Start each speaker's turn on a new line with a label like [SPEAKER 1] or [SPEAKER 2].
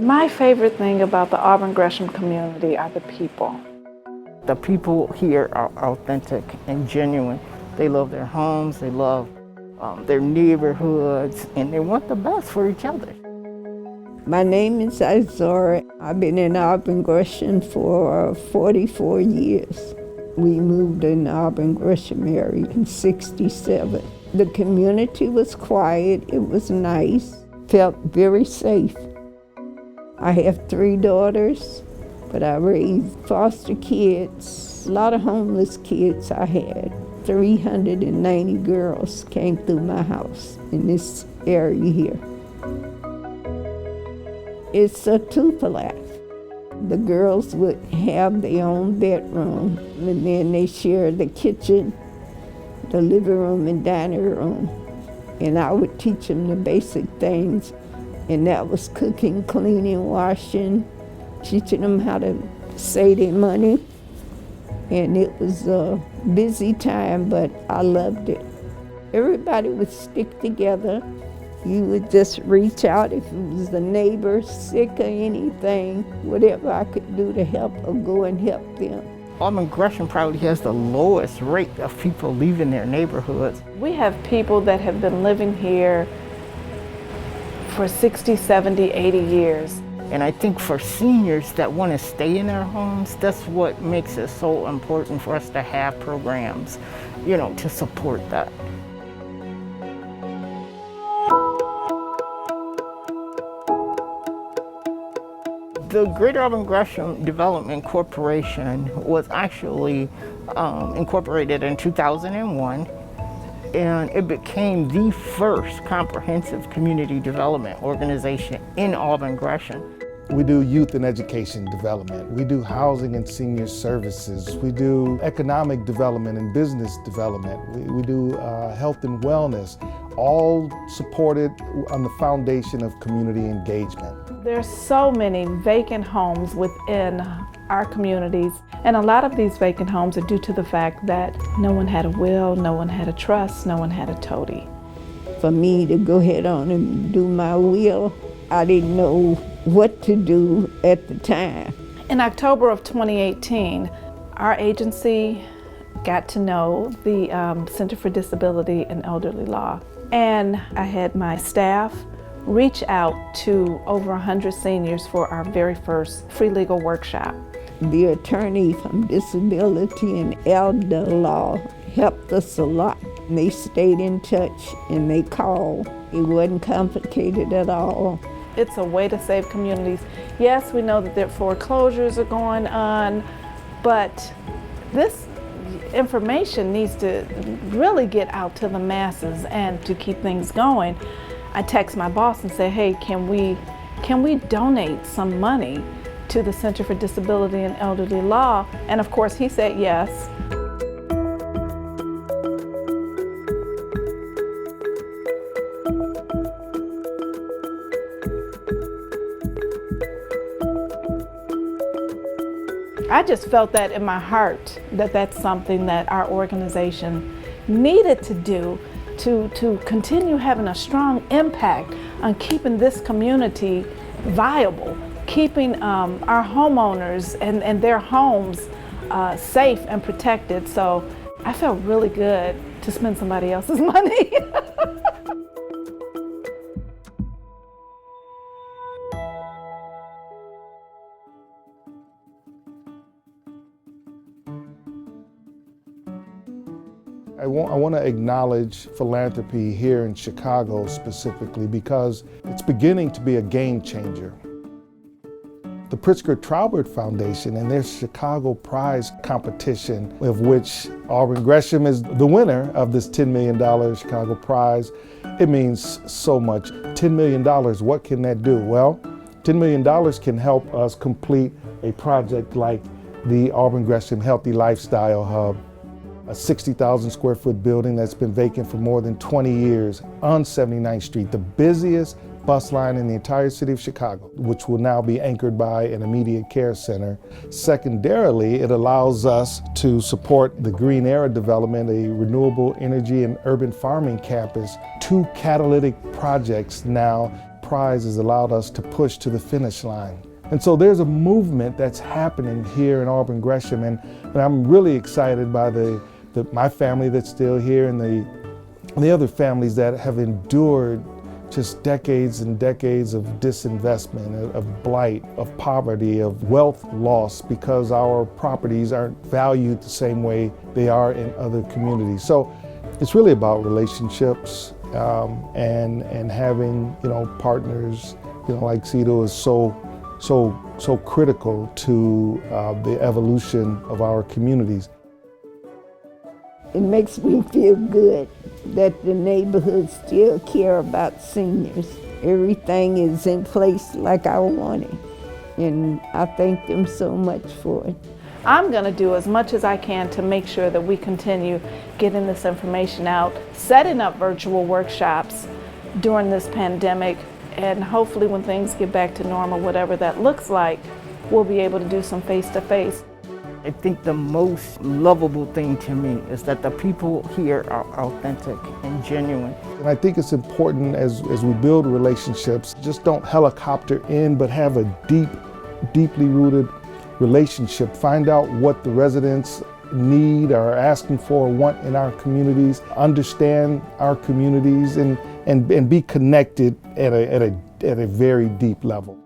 [SPEAKER 1] My favorite thing about the Auburn Gresham community are the people.
[SPEAKER 2] The people here are authentic and genuine. They love their homes, they love their neighborhoods, and they want the best for each other.
[SPEAKER 3] My name is Izora. I've been in Auburn Gresham for 44 years. We moved in the Auburn Gresham area in '67. The community was quiet, it was nice, felt very safe. I have 3 daughters, but I raised foster kids, a lot of homeless kids I had. 390 girls came through my house in this area here. It's a two-for-life. The girls would have their own bedroom, and then they share the kitchen, the living room and dining room. And I would teach them the basic things, and that was cooking, cleaning, washing, teaching them how to save their money. And it was a busy time, but I loved it. Everybody would stick together. You would just reach out if it was a neighbor sick or anything, whatever I could do to help or go and help them.
[SPEAKER 2] Auburn Gresham probably has the lowest rate of people leaving their neighborhoods.
[SPEAKER 1] We have people that have been living here for 60, 70, 80 years.
[SPEAKER 2] And I think for seniors that want to stay in their homes, that's what makes it so important for us to have programs, to support that. The Greater Auburn Gresham Development Corporation was actually incorporated in 2001, and it became the first comprehensive community development organization in Auburn Gresham.
[SPEAKER 4] We do youth and education development. We do housing and senior services. We do economic development and business development. We do health and wellness, all supported on the foundation of community engagement.
[SPEAKER 1] There's so many vacant homes within our communities, and a lot of these vacant homes are due to the fact that no one had a will, no one had a trust, no one had a toady.
[SPEAKER 3] For me to go ahead on and do my will, I didn't know what to do at the time.
[SPEAKER 1] In October of 2018, our agency got to know the Center for Disability and Elderly Law, and I had my staff reach out to over 100 seniors for our very first free legal workshop.
[SPEAKER 3] The attorney from Disability and Elder Law helped us a lot. They stayed in touch and they called. It wasn't complicated at all.
[SPEAKER 1] It's a way to save communities. Yes, we know that their foreclosures are going on, but this information needs to really get out to the masses and to keep things going. I text my boss and say, hey, can we donate some money to the Center for Disability and Elderly Law? And of course he said yes. I just felt that in my heart that that's something that our organization needed to do to continue having a strong impact on keeping this community viable, keeping our homeowners and their homes safe and protected. So I felt really good to spend somebody else's money.
[SPEAKER 4] I want to acknowledge philanthropy here in Chicago specifically because it's beginning to be a game changer. The Pritzker Traubert Foundation and their Chicago Prize competition, of which Auburn Gresham is the winner of this $10 million Chicago Prize, it means so much. $10 million, what can that do? Well, $10 million can help us complete a project like the Auburn Gresham Healthy Lifestyle Hub, a 60,000 square foot building that's been vacant for more than 20 years on 79th Street, the busiest bus line in the entire city of Chicago, which will now be anchored by an immediate care center. Secondarily, it allows us to support the Green Era development, a renewable energy and urban farming campus, 2 catalytic projects now prize has allowed us to push to the finish line. And so there's a movement that's happening here in Auburn, Gresham, and I'm really excited by my family that's still here and the other families that have endured just decades and decades of disinvestment, of blight, of poverty, of wealth loss because our properties aren't valued the same way they are in other communities. So it's really about relationships and having, partners, like CDEL is so critical to the evolution of our communities.
[SPEAKER 3] It makes me feel good that the neighborhood still care about seniors. Everything is in place like I want it, and I thank them so much for it.
[SPEAKER 1] I'm going to do as much as I can to make sure that we continue getting this information out, setting up virtual workshops during this pandemic, and hopefully when things get back to normal, whatever that looks like, we'll be able to do some face-to-face.
[SPEAKER 2] I think the most lovable thing to me is that the people here are authentic and genuine.
[SPEAKER 4] And I think it's important as we build relationships, just don't helicopter in, but have a deeply rooted relationship. Find out what the residents need, are asking for, want in our communities, understand our communities, and be connected at a very deep level.